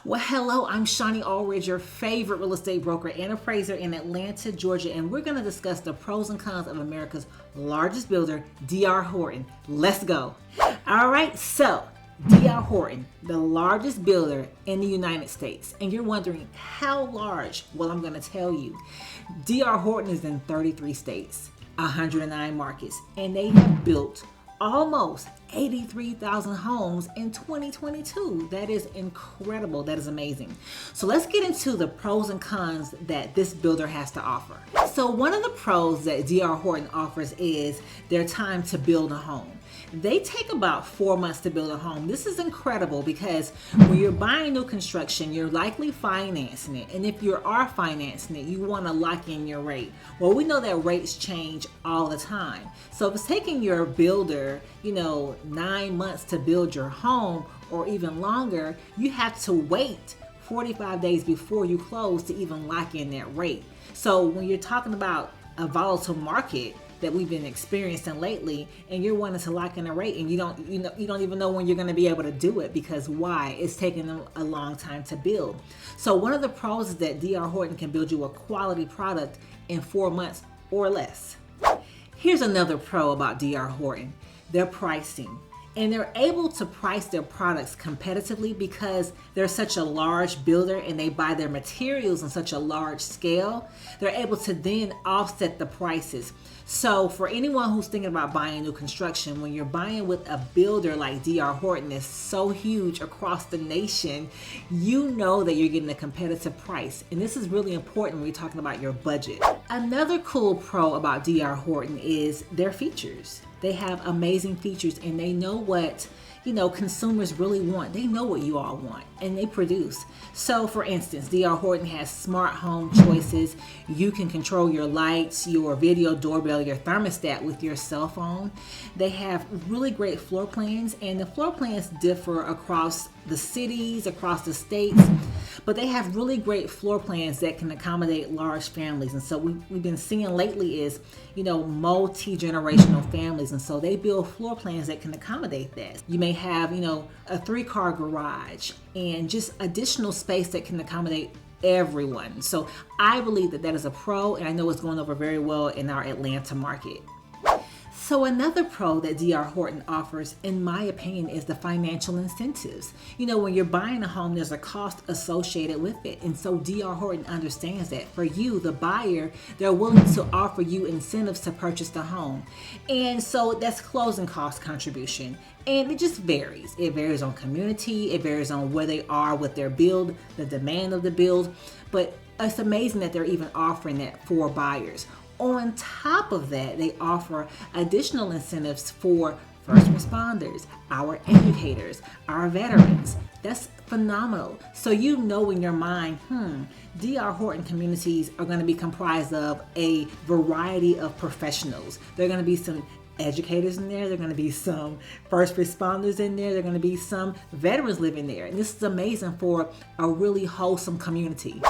Well, hello, I'm Shonnie Alridge, your favorite real estate broker and appraiser in Atlanta, Georgia, and we're going to discuss the pros and cons of America's largest builder, DR Horton. Let's go. All right, so DR Horton, the largest builder in the United States, and you're wondering how large? Well, I'm going to tell you. DR Horton is in 33 states, 109 markets, and they have built almost 83,000 homes in 2022. That is incredible. That is amazing. So let's get into the pros and cons that this builder has to offer. So one of the pros that DR Horton offers is their time to build a home. They take about 4 months to build a home. This is incredible because when you're buying new construction, you're likely financing it. And if you are financing it, you want to lock in your rate. Well, we know that rates change all the time. So if it's taking your builder, 9 months to build your home or even longer, you have to wait 45 days before you close to even lock in that rate. So when you're talking about a volatile market that we've been experiencing lately, and you're wanting to lock in a rate, and you don't even know when you're going to be able to do it because why? It's taking them a long time to build. So one of the pros is that DR Horton can build you a quality product in 4 months or less. Here's another pro about DR Horton: their pricing. And they're able to price their products competitively because they're such a large builder and they buy their materials on such a large scale. They're able to then offset the prices. So for anyone who's thinking about buying new construction, when you're buying with a builder like DR Horton is so huge across the nation, you know that you're getting a competitive price. And this is really important when you're talking about your budget. Another cool pro about DR Horton is their features. They have amazing features and they know what consumers really want. They know what you all want and they produce. So for instance, DR Horton has smart home choices. You can control your lights, your video doorbell, your thermostat with your cell phone. They have really great floor plans, and the floor plans differ across the cities, across the states, but they have really great floor plans that can accommodate large families. And so we've been seeing lately is, multi-generational families. And so they build floor plans that can accommodate that. You may have, a 3-car garage and just additional space that can accommodate everyone. So I believe that is a pro, and I know it's going over very well in our Atlanta market. So another pro that DR Horton offers, in my opinion, is the financial incentives. When you're buying a home, there's a cost associated with it. And so DR Horton understands that. For you, the buyer, they're willing to offer you incentives to purchase the home. And so that's closing cost contribution. And it just varies. It varies on community. It varies on where they are with their build, the demand of the build. But it's amazing that they're even offering that for buyers. On top of that, they offer additional incentives for first responders, our educators, our veterans. That's phenomenal. So in your mind, DR Horton communities are going to be comprised of a variety of professionals. There are going to be some educators in there. There are going to be some first responders in there. There are going to be some veterans living there. And this is amazing for a really wholesome community.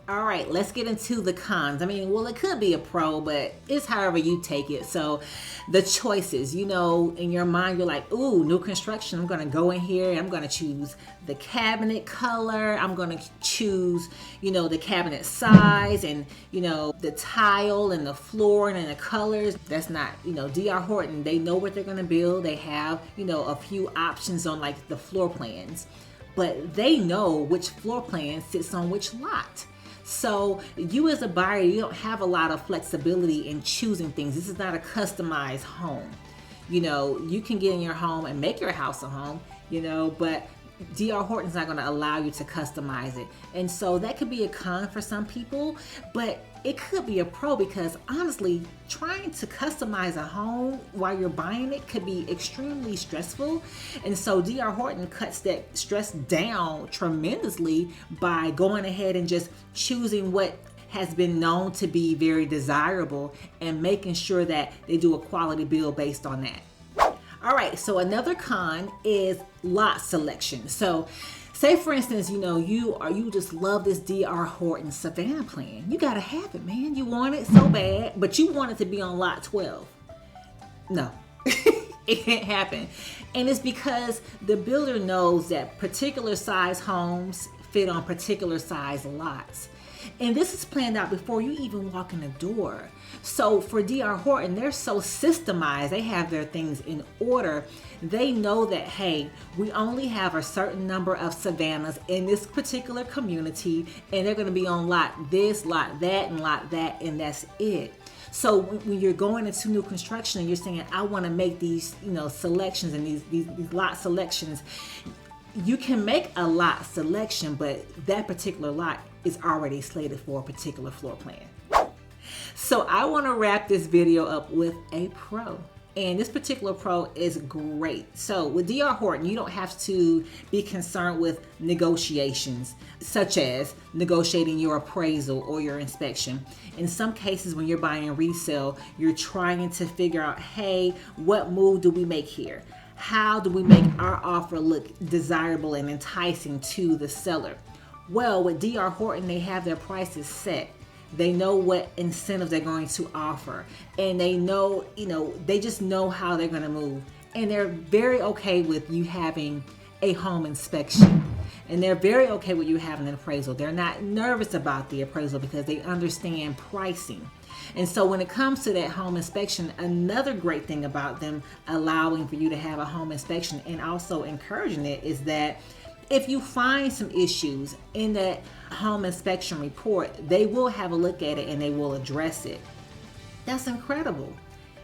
All right, let's get into the cons. It could be a pro, but it's however you take it. So the choices, in your mind, you're like, ooh, new construction. I'm going to go in here and I'm going to choose the cabinet color. I'm going to choose, the cabinet size and, the tile and the flooring and the colors. That's not, DR Horton, they know what they're going to build. They have, a few options on like the floor plans, but they know which floor plan sits on which lot. So you as a buyer, you don't have a lot of flexibility in choosing things. This is not a customized home. You can get in your home and make your house a home, but DR Horton's not going to allow you to customize it. And so that could be a con for some people, but it could be a pro because honestly, trying to customize a home while you're buying it could be extremely stressful. And so DR Horton cuts that stress down tremendously by going ahead and just choosing what has been known to be very desirable and making sure that they do a quality build based on that. All right, so another con is lot selection. So say for instance, you just love this DR Horton Savannah plan. You gotta have it, man. You want it so bad, but you want it to be on lot 12. No, it can't happen. And it's because the builder knows that particular size homes fit on particular size lots. And this is planned out before you even walk in the door. So for DR Horton, they're so systemized. They have their things in order. They know that, hey, we only have a certain number of savannas in this particular community, and they're going to be on lot this, lot that, and that's it. So when you're going into new construction and you're saying, I want to make these, selections and these lot selections, you can make a lot selection, but that particular lot is already slated for a particular floor plan. So I want to wrap this video up with a pro. And this particular pro is great. So with DR Horton, you don't have to be concerned with negotiations, such as negotiating your appraisal or your inspection. In some cases, when you're buying resale, you're trying to figure out, hey, what move do we make here? How do we make our offer look desirable and enticing to the seller? Well, with DR Horton, they have their prices set. They know what incentives they're going to offer, and they know, they just know how they're going to move. And they're very okay with you having a home inspection, and they're very okay with you having an appraisal. They're not nervous about the appraisal because they understand pricing. And so when it comes to that home inspection, another great thing about them allowing for you to have a home inspection and also encouraging it is that if you find some issues in that home inspection report, they will have a look at it and they will address it. That's incredible.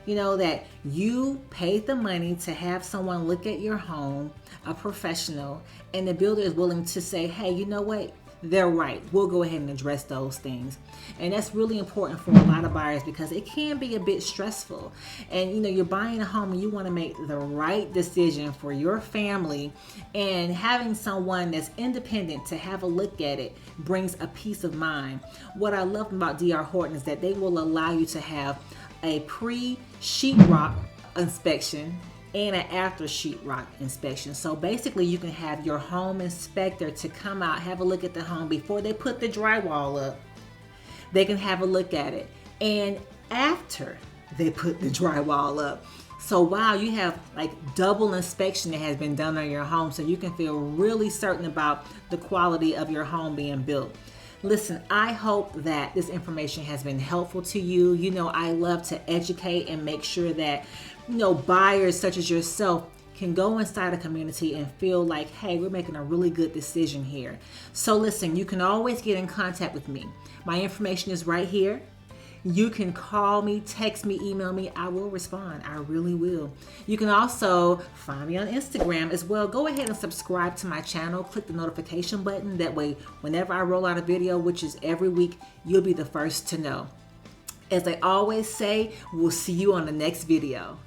That you paid the money to have someone look at your home, a professional, and the builder is willing to say, hey, you know what? They're right. We'll go ahead and address those things. And that's really important for a lot of buyers because it can be a bit stressful. And you're buying a home and you want to make the right decision for your family, and having someone that's independent to have a look at it brings a peace of mind. What I love about DR Horton is that they will allow you to have a pre-sheetrock inspection and an after sheetrock inspection. So basically you can have your home inspector to come out, have a look at the home before they put the drywall up. They can have a look at it, and after they put the drywall up. So wow, you have like double inspection that has been done on your home, so you can feel really certain about the quality of your home being built. Listen, I hope that this information has been helpful to you. I love to educate and make sure that buyers such as yourself can go inside a community and feel like, hey, we're making a really good decision here. So listen, you can always get in contact with me. My information is right here. You can call me, text me, email me. I will respond. I really will. You can also find me on Instagram as well. Go ahead and subscribe to my channel. Click the notification button. That way, whenever I roll out a video, which is every week, you'll be the first to know. As I always say, we'll see you on the next video.